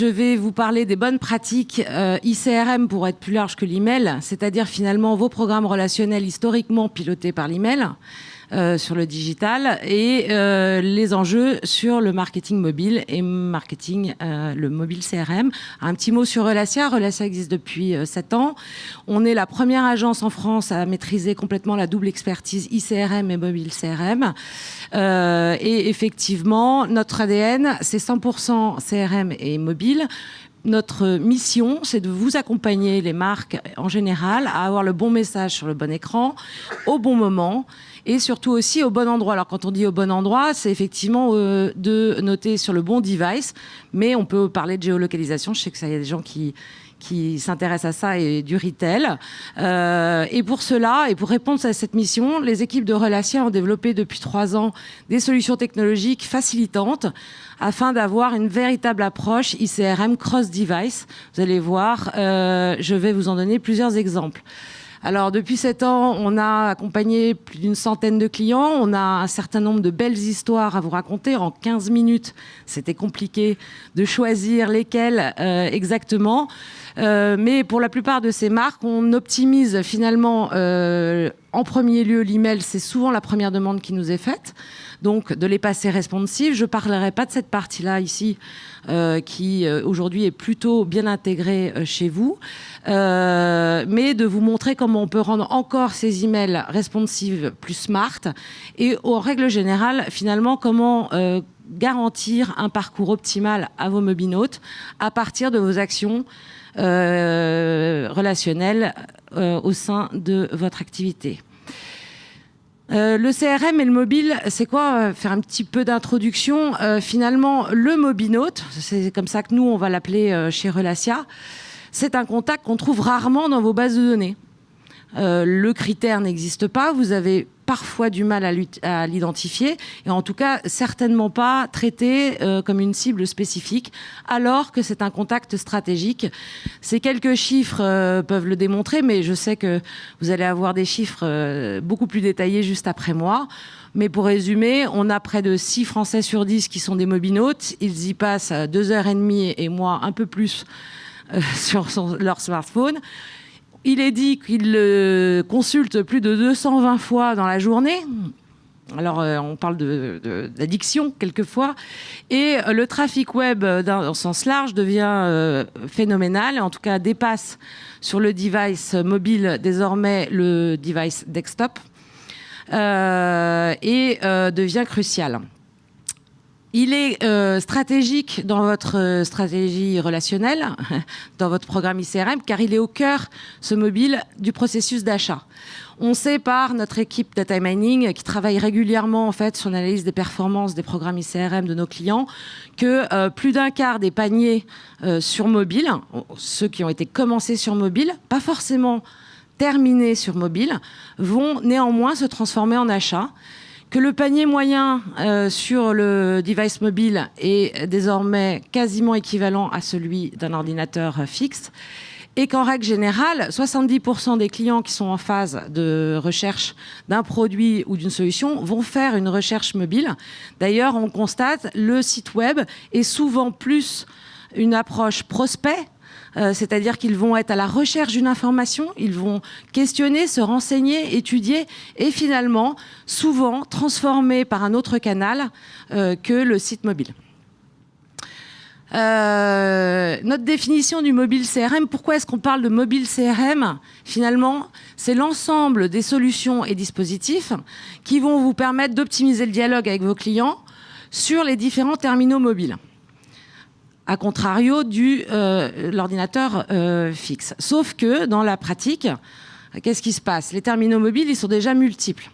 Je vais vous parler des bonnes pratiques ICRM pour être plus large que l'email, c'est-à-dire finalement vos programmes relationnels historiquement pilotés par l'email sur le digital et les enjeux sur le marketing mobile et marketing le mobile CRM. Un petit mot sur Relacia. Relacia existe depuis 7 ans. On est la première agence en France à maîtriser complètement la double expertise ICRM et mobile CRM. Et effectivement, notre ADN, c'est 100% CRM et mobile. Notre mission, c'est de vous accompagner, les marques en général, à avoir le bon message sur le bon écran, au bon moment, et surtout aussi au bon endroit. Alors quand on dit au bon endroit, c'est effectivement de noter sur le bon device, mais on peut parler de géolocalisation. Je sais que ça, y a des gens qui s'intéressent à ça et du retail. Et pour cela, et pour répondre à cette mission, les équipes de Relacia ont développé depuis 3 ans des solutions technologiques facilitantes afin d'avoir une véritable approche ICRM cross-device. Vous allez voir, je vais vous en donner plusieurs exemples. Alors, depuis 7 ans, on a accompagné plus d'une centaine de clients. On a un certain nombre de belles histoires à vous raconter. En 15 minutes, c'était compliqué de choisir lesquelles exactement. Mais pour la plupart de ces marques, on optimise finalement en premier lieu l'email. C'est souvent la première demande qui nous est faite. Donc, de les passer responsive. Je ne parlerai pas de cette partie-là ici, qui aujourd'hui est plutôt bien intégrée chez vous. Mais de vous montrer comment on peut rendre encore ces emails responsive plus smart et en règle générale finalement comment garantir un parcours optimal à vos mobinautes à partir de vos actions relationnelles au sein de votre activité. Le CRM et le mobile, c'est quoi? Faire un petit peu d'introduction. Finalement, le mobinaute, c'est comme ça que nous on va l'appeler chez Relacia. C'est un contact qu'on trouve rarement dans vos bases de données. Le critère n'existe pas, vous avez parfois du mal à l'identifier, et en tout cas certainement pas traité comme une cible spécifique, alors que c'est un contact stratégique. Ces quelques chiffres peuvent le démontrer, mais je sais que vous allez avoir des chiffres beaucoup plus détaillés juste après moi. Mais pour résumer, on a près de 6 Français sur 10 qui sont des mobinautes, ils y passent 2h30 et moi un peu plus sur leur smartphone. Il est dit qu'ils le consultent plus de 220 fois dans la journée. Alors, on parle d'addiction quelquefois. Et le trafic web, dans sens large, devient phénoménal. En tout cas, dépasse sur le device mobile désormais le device desktop. Et devient crucial. Il est stratégique dans votre stratégie relationnelle, dans votre programme ICRM, car il est au cœur, ce mobile, du processus d'achat. On sait par notre équipe Data Mining, qui travaille régulièrement en fait, sur l'analyse des performances des programmes ICRM de nos clients, que plus d'un quart des paniers sur mobile, ceux qui ont été commencés sur mobile, pas forcément terminés sur mobile, vont néanmoins se transformer en achat. Que le panier moyen sur le device mobile est désormais quasiment équivalent à celui d'un ordinateur fixe et qu'en règle générale, 70% des clients qui sont en phase de recherche d'un produit ou d'une solution vont faire une recherche mobile. D'ailleurs, on constate, le site web est souvent plus une approche prospect, c'est-à-dire qu'ils vont être à la recherche d'une information, ils vont questionner, se renseigner, étudier et finalement, souvent, transformer par un autre canal que le site mobile. Notre définition du mobile CRM, pourquoi est-ce qu'on parle de mobile CRM? Finalement, c'est l'ensemble des solutions et dispositifs qui vont vous permettre d'optimiser le dialogue avec vos clients sur les différents terminaux mobiles. À contrario de l'ordinateur fixe. Sauf que, dans la pratique, qu'est-ce qui se passe? Les terminaux mobiles, ils sont déjà multiples.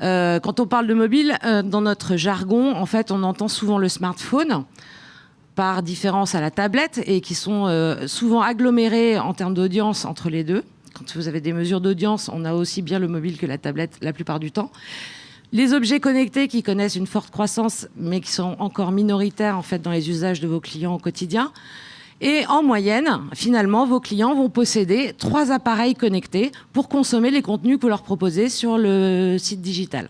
Quand on parle de mobile, dans notre jargon, en fait, on entend souvent le smartphone, par différence à la tablette, et qui sont souvent agglomérés en termes d'audience entre les deux. Quand vous avez des mesures d'audience, on a aussi bien le mobile que la tablette la plupart du temps. Les objets connectés qui connaissent une forte croissance, mais qui sont encore minoritaires en fait, dans les usages de vos clients au quotidien. Et en moyenne, finalement, vos clients vont posséder 3 appareils connectés pour consommer les contenus que vous leur proposez sur le site digital.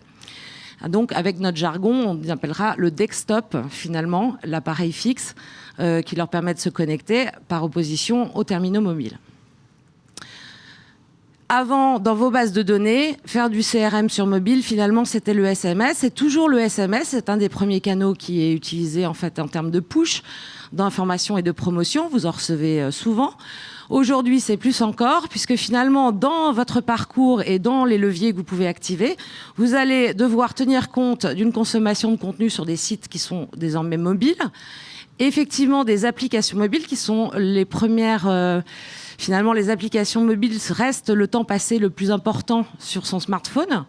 Donc avec notre jargon, on appellera le desktop finalement, l'appareil fixe qui leur permet de se connecter par opposition aux terminaux mobiles. Avant, dans vos bases de données, faire du CRM sur mobile, finalement, c'était le SMS. C'est toujours le SMS. C'est un des premiers canaux qui est utilisé en fait en termes de push, d'information et de promotion. Vous en recevez souvent. Aujourd'hui, c'est plus encore, puisque finalement, dans votre parcours et dans les leviers que vous pouvez activer, vous allez devoir tenir compte d'une consommation de contenu sur des sites qui sont désormais mobiles. Et effectivement, des applications mobiles qui sont les premières... Finalement, les applications mobiles restent le temps passé le plus important sur son smartphone.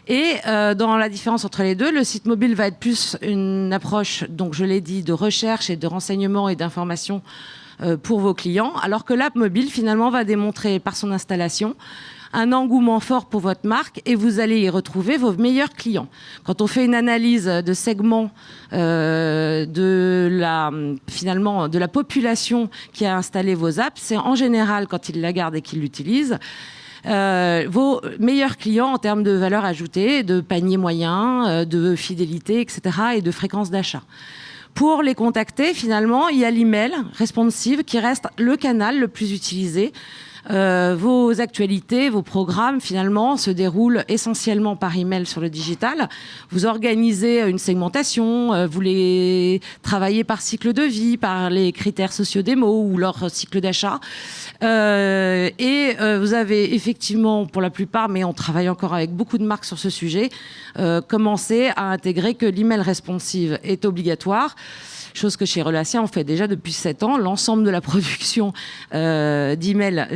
Et dans la différence entre les deux, le site mobile va être plus une approche, donc je l'ai dit, de recherche et de renseignement et d'information pour vos clients, alors que l'app mobile, finalement, va démontrer par son installation un engouement fort pour votre marque et vous allez y retrouver vos meilleurs clients. Quand on fait une analyse de segments finalement de la population qui a installé vos apps, c'est en général quand ils la gardent et qu'ils l'utilisent vos meilleurs clients en termes de valeur ajoutée, de panier moyen, de fidélité, etc. et de fréquence d'achat. Pour les contacter, finalement, il y a l'email responsive qui reste le canal le plus utilisé. Vos actualités, vos programmes, finalement, se déroulent essentiellement par email sur le digital. Vous organisez une segmentation, vous les travaillez par cycle de vie, par les critères sociodémo ou leur cycle d'achat. Vous avez effectivement, pour la plupart, mais on travaille encore avec beaucoup de marques sur ce sujet, commencé à intégrer que l'email responsive est obligatoire. Chose que chez Relacia, on fait déjà depuis 7 ans. L'ensemble de la production d'emails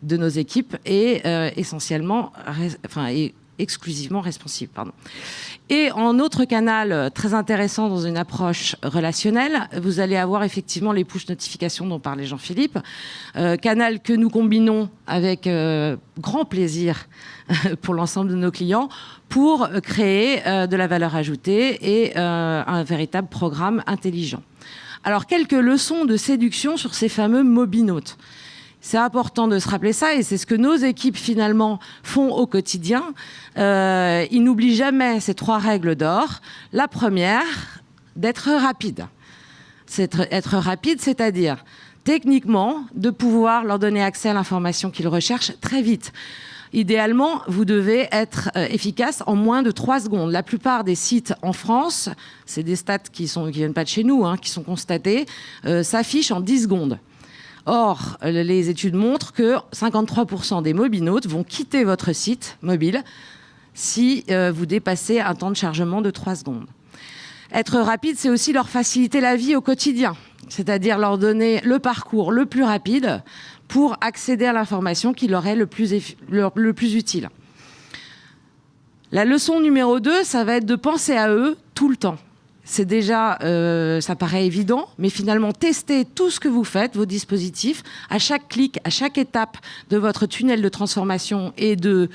de nos équipes est exclusivement responsive. Et en autre canal très intéressant dans une approche relationnelle, vous allez avoir effectivement les push notifications dont parlait Jean-Philippe, canal que nous combinons avec grand plaisir pour l'ensemble de nos clients pour créer de la valeur ajoutée et un véritable programme intelligent. Alors, quelques leçons de séduction sur ces fameux mobinautes. C'est important de se rappeler ça et c'est ce que nos équipes finalement font au quotidien. Ils n'oublient jamais ces 3 règles d'or. La première, d'être rapide. Être rapide, c'est-à-dire techniquement de pouvoir leur donner accès à l'information qu'ils recherchent très vite. Idéalement, vous devez être efficace en moins de 3 secondes. La plupart des sites en France, c'est des stats qui viennent pas de chez nous, qui sont constatés, s'affichent en 10 secondes. Or, les études montrent que 53% des mobinautes vont quitter votre site mobile si vous dépassez un temps de chargement de 3 secondes. Être rapide, c'est aussi leur faciliter la vie au quotidien, c'est-à-dire leur donner le parcours le plus rapide pour accéder à l'information qui leur est le plus utile. La leçon numéro 2, ça va être de penser à eux tout le temps. C'est déjà, ça paraît évident, mais finalement, testez tout ce que vous faites, vos dispositifs, à chaque clic, à chaque étape de votre tunnel de transformation et de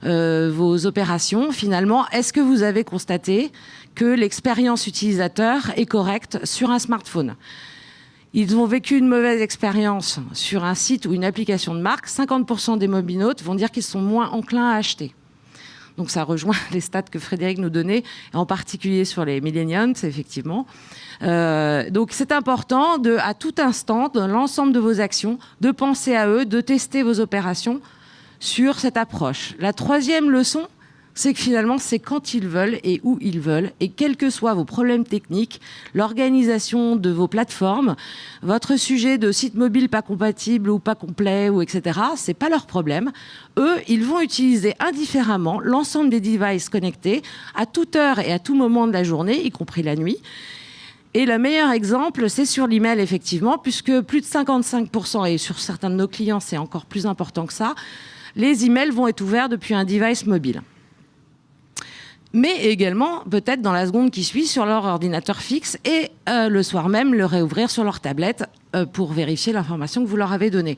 vos opérations. Finalement, est-ce que vous avez constaté que l'expérience utilisateur est correcte sur un smartphone ? Ils ont vécu une mauvaise expérience sur un site ou une application de marque. 50% des mobinautes vont dire qu'ils sont moins enclins à acheter. Donc ça rejoint les stats que Frédéric nous donnait, en particulier sur les millennials, effectivement. Donc c'est important, à tout instant, dans l'ensemble de vos actions, de penser à eux, de tester vos opérations sur cette approche. La 3e leçon, c'est que finalement, c'est quand ils veulent et où ils veulent. Et quels que soient vos problèmes techniques, l'organisation de vos plateformes, votre sujet de site mobile pas compatible ou pas complet, ou etc., c'est pas leur problème. Eux, ils vont utiliser indifféremment l'ensemble des devices connectés à toute heure et à tout moment de la journée, y compris la nuit. Et le meilleur exemple, c'est sur l'email, effectivement, puisque plus de 55%, et sur certains de nos clients, c'est encore plus important que ça, les emails vont être ouverts depuis un device mobile. Mais également, peut-être dans la seconde qui suit, sur leur ordinateur fixe et le soir même, le réouvrir sur leur tablette pour vérifier l'information que vous leur avez donnée.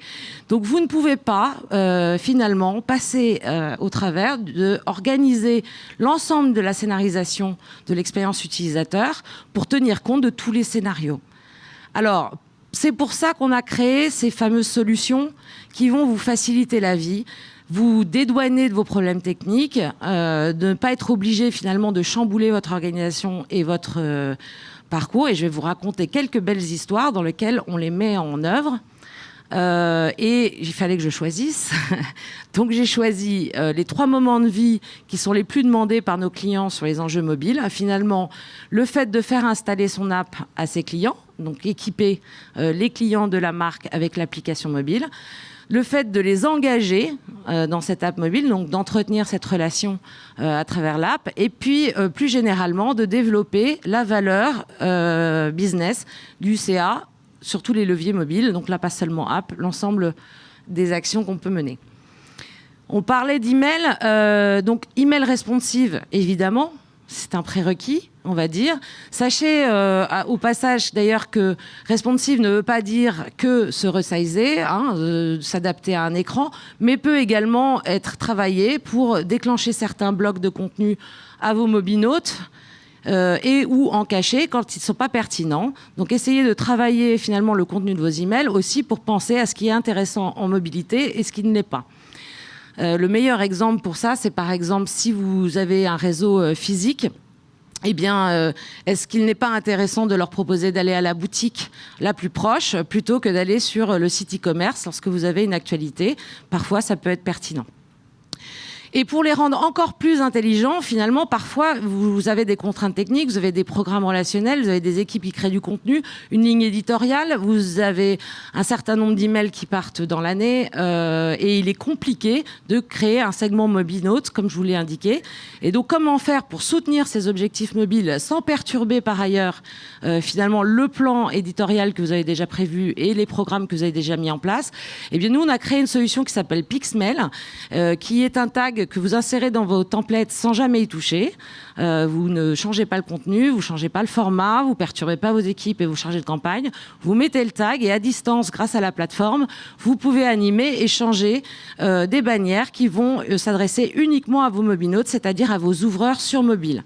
Donc vous ne pouvez pas, finalement, passer au travers d'organiser l'ensemble de la scénarisation de l'expérience utilisateur pour tenir compte de tous les scénarios. Alors, c'est pour ça qu'on a créé ces fameuses solutions qui vont vous faciliter la vie. vous dédouaner de vos problèmes techniques, de ne pas être obligé finalement de chambouler votre organisation et votre parcours. Et je vais vous raconter quelques belles histoires dans lesquelles on les met en œuvre. Et il fallait que je choisisse. Donc j'ai choisi les 3 moments de vie qui sont les plus demandés par nos clients sur les enjeux mobiles. Finalement, le fait de faire installer son app à ses clients, donc équiper les clients de la marque avec l'application mobile. Le fait de les engager dans cette app mobile, donc d'entretenir cette relation à travers l'app, et puis plus généralement de développer la valeur business du CA sur tous les leviers mobiles, donc là pas seulement app, l'ensemble des actions qu'on peut mener. On parlait d'email, donc email responsive évidemment, c'est un prérequis, on va dire. Sachez au passage d'ailleurs que responsive ne veut pas dire que se resizer, s'adapter à un écran, mais peut également être travaillé pour déclencher certains blocs de contenu à vos mobinautes et ou en cacher quand ils ne sont pas pertinents. Donc essayez de travailler finalement le contenu de vos emails aussi pour penser à ce qui est intéressant en mobilité et ce qui ne l'est pas. Le meilleur exemple pour ça, c'est par exemple si vous avez un réseau physique, eh bien, est-ce qu'il n'est pas intéressant de leur proposer d'aller à la boutique la plus proche plutôt que d'aller sur le site e-commerce lorsque vous avez une actualité? Parfois, ça peut être pertinent. Et pour les rendre encore plus intelligents, finalement, parfois, vous avez des contraintes techniques, vous avez des programmes relationnels, vous avez des équipes qui créent du contenu, une ligne éditoriale, vous avez un certain nombre d'emails qui partent dans l'année et il est compliqué de créer un segment mobile-note, comme je vous l'ai indiqué. Et donc, comment faire pour soutenir ces objectifs mobiles sans perturber par ailleurs, finalement, le plan éditorial que vous avez déjà prévu et les programmes que vous avez déjà mis en place? Eh bien, nous, on a créé une solution qui s'appelle Pixmail, qui est un tag que vous insérez dans vos templates sans jamais y toucher. Vous ne changez pas le contenu, vous ne changez pas le format, vous ne perturbez pas vos équipes et vos chargés de campagne. Vous mettez le tag et à distance, grâce à la plateforme, vous pouvez animer et changer des bannières qui vont s'adresser uniquement à vos mobinautes, c'est-à-dire à vos ouvreurs sur mobile.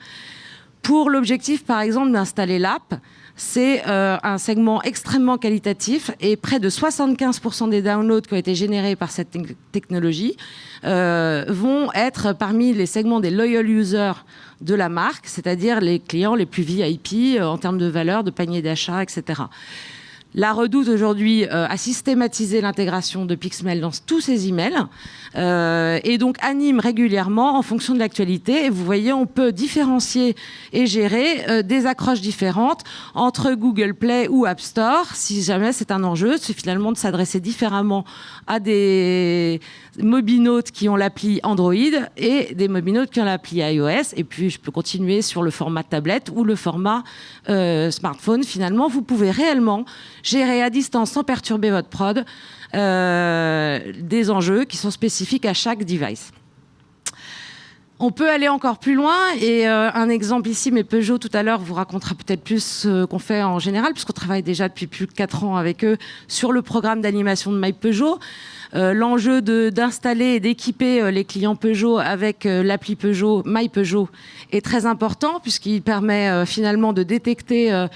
Pour l'objectif, par exemple, d'installer l'app, c'est un segment extrêmement qualitatif et près de 75% des downloads qui ont été générés par cette technologie vont être parmi les segments des loyal users de la marque, c'est-à-dire les clients les plus VIP en termes de valeur, de panier d'achat, etc. La Redoute aujourd'hui a systématisé l'intégration de Pixmail dans tous ses emails et donc anime régulièrement en fonction de l'actualité. Et vous voyez, on peut différencier et gérer des accroches différentes entre Google Play ou App Store. Si jamais c'est un enjeu, c'est finalement de s'adresser différemment à des mobinautes qui ont l'appli Android et des mobinautes qui ont l'appli iOS. Et puis, je peux continuer sur le format tablette ou le format smartphone. Finalement, vous pouvez réellement gérer à distance sans perturber votre prod des enjeux qui sont spécifiques à chaque device. On peut aller encore plus loin et un exemple ici, mais Peugeot tout à l'heure vous racontera peut-être plus ce qu'on fait en général puisqu'on travaille déjà depuis plus de 4 ans avec eux sur le programme d'animation de My Peugeot. L'enjeu d'installer et d'équiper les clients Peugeot avec l'appli Peugeot, My Peugeot, est très important puisqu'il permet finalement de détecter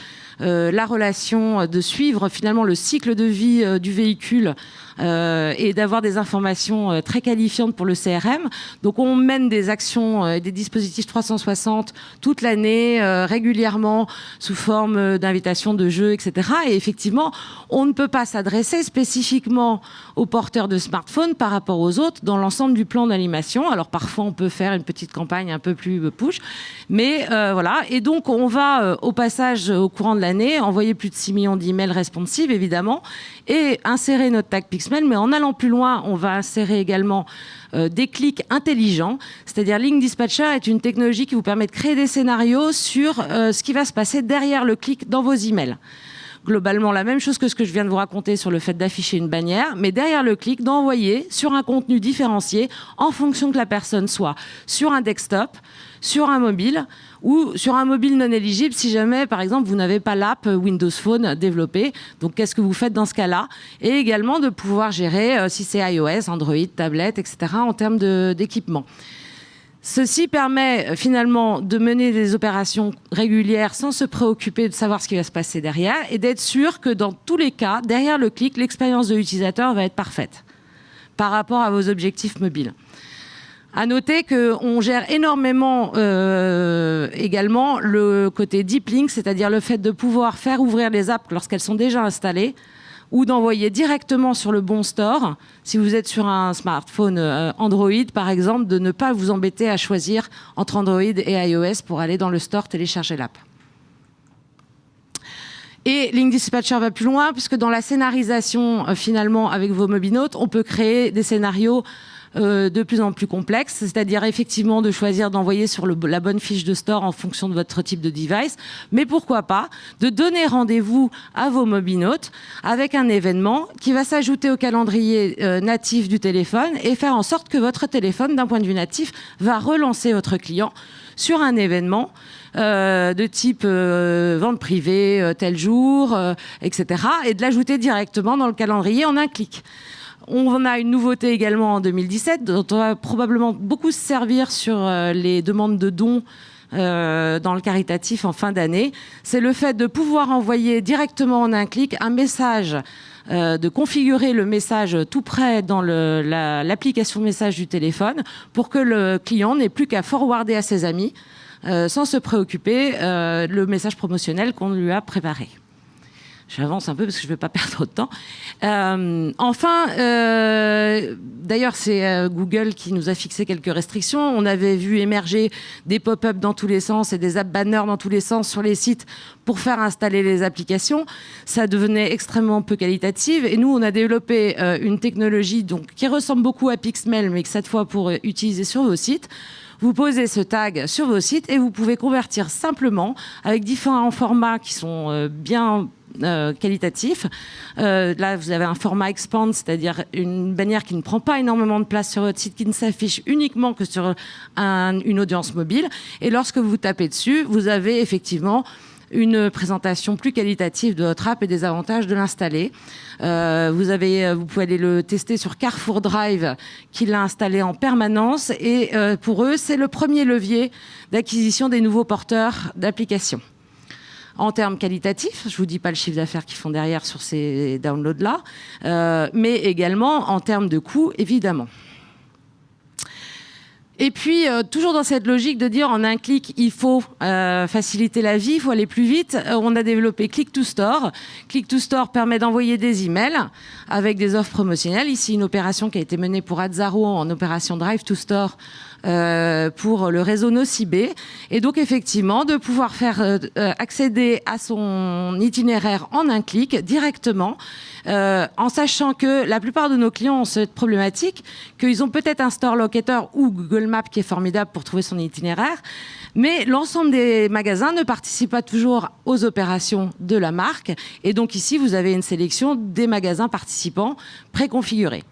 la relation, de suivre finalement le cycle de vie du véhicule et d'avoir des informations très qualifiantes pour le CRM. Donc on mène des actions et des dispositifs 360 toute l'année, régulièrement, sous forme d'invitations, de jeux, etc. Et effectivement, on ne peut pas s'adresser spécifiquement aux porteurs de smartphones par rapport aux autres dans l'ensemble du plan d'animation. Alors parfois, on peut faire une petite campagne un peu plus push, mais voilà. Et donc, on va au passage, au courant de l'année, envoyer plus de 6 millions d'emails responsives, évidemment, et insérer notre tag Pixmail. Mais en allant plus loin, on va insérer également des clics intelligents. C'est-à-dire, Link Dispatcher est une technologie qui vous permet de créer des scénarios sur ce qui va se passer derrière le clic dans vos emails. Globalement, la même chose que ce que je viens de vous raconter sur le fait d'afficher une bannière, mais derrière le clic, d'envoyer sur un contenu différencié en fonction que la personne soit sur un desktop, sur un mobile ou sur un mobile non éligible si jamais, par exemple, vous n'avez pas l'app Windows Phone développée. Donc, qu'est-ce que vous faites dans ce cas-là? Et également de pouvoir gérer, si c'est iOS, Android, tablette, etc., en termes d'équipement. Ceci permet finalement de mener des opérations régulières sans se préoccuper de savoir ce qui va se passer derrière et d'être sûr que dans tous les cas, derrière le clic, l'expérience de l'utilisateur va être parfaite. par rapport à vos objectifs mobiles. À noter qu'on gère énormément également le côté deep link, c'est-à-dire le fait de pouvoir faire ouvrir les apps lorsqu'elles sont déjà installées, ou d'envoyer directement sur le bon store, si vous êtes sur un smartphone Android par exemple, de ne pas vous embêter à choisir entre Android et iOS pour aller dans le store télécharger l'app. Et Link Dispatcher va plus loin, puisque dans la scénarisation, finalement, avec vos mobinotes, on peut créer des scénarios de plus en plus complexes, c'est-à-dire effectivement de choisir d'envoyer sur la bonne fiche de store en fonction de votre type de device, mais pourquoi pas de donner rendez-vous à vos mobinotes avec un événement qui va s'ajouter au calendrier natif du téléphone et faire en sorte que votre téléphone, d'un point de vue natif, va relancer votre client sur un événement de type vente privée, tel jour, etc. et de l'ajouter directement dans le calendrier en un clic. On a une nouveauté également en 2017 dont on va probablement beaucoup se servir sur les demandes de dons dans le caritatif en fin d'année. C'est le fait de pouvoir envoyer directement en un clic un message, de configurer le message tout près dans l'application message du téléphone pour que le client n'ait plus qu'à forwarder à ses amis sans se préoccuper le message promotionnel qu'on lui a préparé. J'avance un peu parce que je ne veux pas perdre trop de temps. Enfin, d'ailleurs, c'est Google qui nous a fixé quelques restrictions. On avait vu émerger des pop-up dans tous les sens et des app banners dans tous les sens sur les sites pour faire installer les applications. Ça devenait extrêmement peu qualitatif. Et nous, on a développé une technologie qui ressemble beaucoup à Pixmail, mais que cette fois pour utiliser sur vos sites. Vous posez ce tag sur vos sites et vous pouvez convertir simplement avec différents formats qui sont bien qualitatifs. Là, vous avez un format expand, c'est-à-dire une bannière qui ne prend pas énormément de place sur votre site, qui ne s'affiche uniquement que sur une audience mobile. Et lorsque vous tapez dessus, vous avez effectivement une présentation plus qualitative de votre app et des avantages de l'installer. Vous pouvez aller le tester sur Carrefour Drive, qui l'a installé en permanence. Et pour eux, c'est le premier levier d'acquisition des nouveaux porteurs d'applications. En termes qualitatifs, je ne vous dis pas le chiffre d'affaires qu'ils font derrière sur ces downloads-là, mais également en termes de coûts, évidemment. Et puis, toujours dans cette logique de dire en un clic, il faut faciliter la vie, il faut aller plus vite, on a développé Click to Store. Click to Store permet d'envoyer des emails avec des offres promotionnelles. Ici, une opération qui a été menée pour Azzaro en opération Drive to Store pour le réseau Nocibé. Et donc, effectivement, de pouvoir faire accéder à son itinéraire en un clic directement, en sachant que la plupart de nos clients ont cette problématique, qu'ils ont peut-être un store locator ou Google Maps qui est formidable pour trouver son itinéraire, mais l'ensemble des magasins ne participent pas toujours aux opérations de la marque. Et donc ici, vous avez une sélection des magasins participants préconfigurés.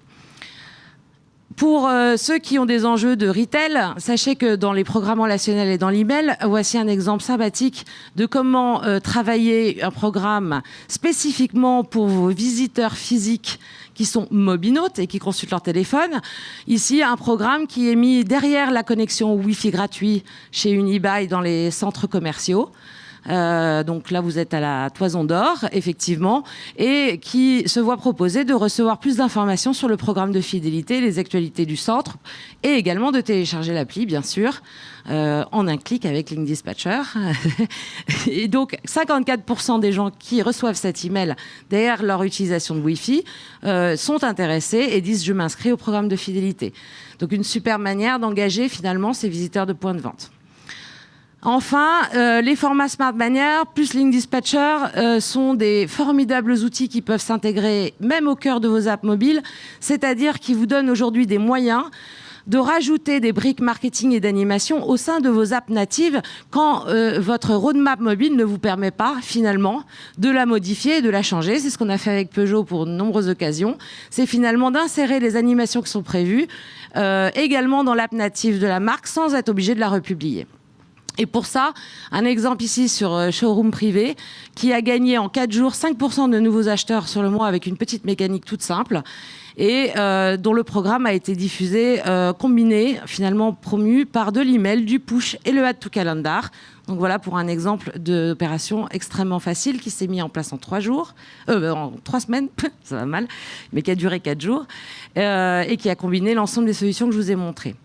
Pour ceux qui ont des enjeux de retail, sachez que dans les programmes relationnels et dans l'email, voici un exemple sympathique de comment travailler un programme spécifiquement pour vos visiteurs physiques qui sont mobinotes et qui consultent leur téléphone. Ici, un programme qui est mis derrière la connexion Wi-Fi gratuit chez Unibail dans les centres commerciaux. Donc là, vous êtes à la Toison d'Or, effectivement, et qui se voit proposer de recevoir plus d'informations sur le programme de fidélité, les actualités du centre, et également de télécharger l'appli, bien sûr, en un clic avec Link Dispatcher. Et donc, 54% des gens qui reçoivent cet email derrière leur utilisation de Wi-Fi sont intéressés et disent « je m'inscris au programme de fidélité ». Donc, une super manière d'engager finalement ces visiteurs de points de vente. Enfin, les formats Smart Bannier plus Link Dispatcher sont des formidables outils qui peuvent s'intégrer même au cœur de vos apps mobiles, c'est-à-dire qui vous donnent aujourd'hui des moyens de rajouter des briques marketing et d'animation au sein de vos apps natives quand votre roadmap mobile ne vous permet pas finalement de la modifier et de la changer. C'est ce qu'on a fait avec Peugeot pour de nombreuses occasions. C'est finalement d'insérer les animations qui sont prévues également dans l'app native de la marque sans être obligé de la republier. Et pour ça, un exemple ici sur Showroom Privé, qui a gagné en 4 jours 5% de nouveaux acheteurs sur le mois avec une petite mécanique toute simple, et dont le programme a été diffusé, combiné, finalement promu par de l'email, du push et le add to calendar. Donc voilà pour un exemple d'opération extrêmement facile qui s'est mis en place en 3 jours, en 3 semaines, ça va mal, mais qui a duré 4 jours, et qui a combiné l'ensemble des solutions que je vous ai montrées.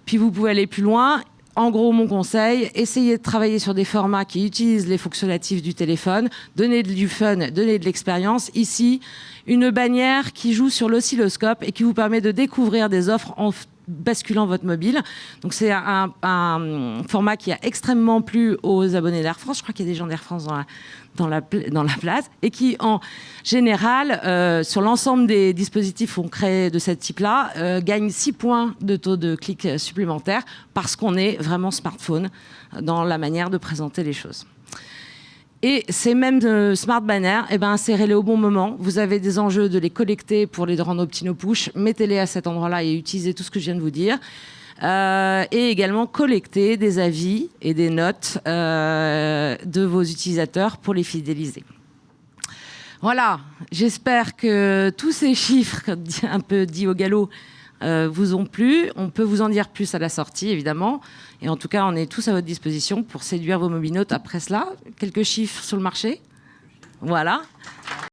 Puis vous pouvez aller plus loin. En gros, mon conseil, essayez de travailler sur des formats qui utilisent les fonctionnatifs du téléphone, donner du fun, donner de l'expérience. Ici, une bannière qui joue sur l'oscilloscope et qui vous permet de découvrir des offres en basculant votre mobile. Donc c'est un format qui a extrêmement plu aux abonnés d'Air France. Je crois qu'il y a des gens d'Air France dans la place, et qui en général, sur l'ensemble des dispositifs qu'on crée de ce type-là, gagne 6 points de taux de clic supplémentaires parce qu'on est vraiment smartphone dans la manière de présenter les choses. Et ces mêmes smart banners, insérez-les au bon moment. Vous avez des enjeux de les collecter pour les rendre opt-in ou push. Mettez-les à cet endroit-là et utilisez tout ce que je viens de vous dire. Et également collecter des avis et des notes de vos utilisateurs pour les fidéliser. Voilà, j'espère que tous ces chiffres, un peu dit au galop, vous ont plu. On peut vous en dire plus à la sortie, évidemment. Et en tout cas, on est tous à votre disposition pour séduire vos mobinautes après cela. Quelques chiffres sur le marché. Voilà.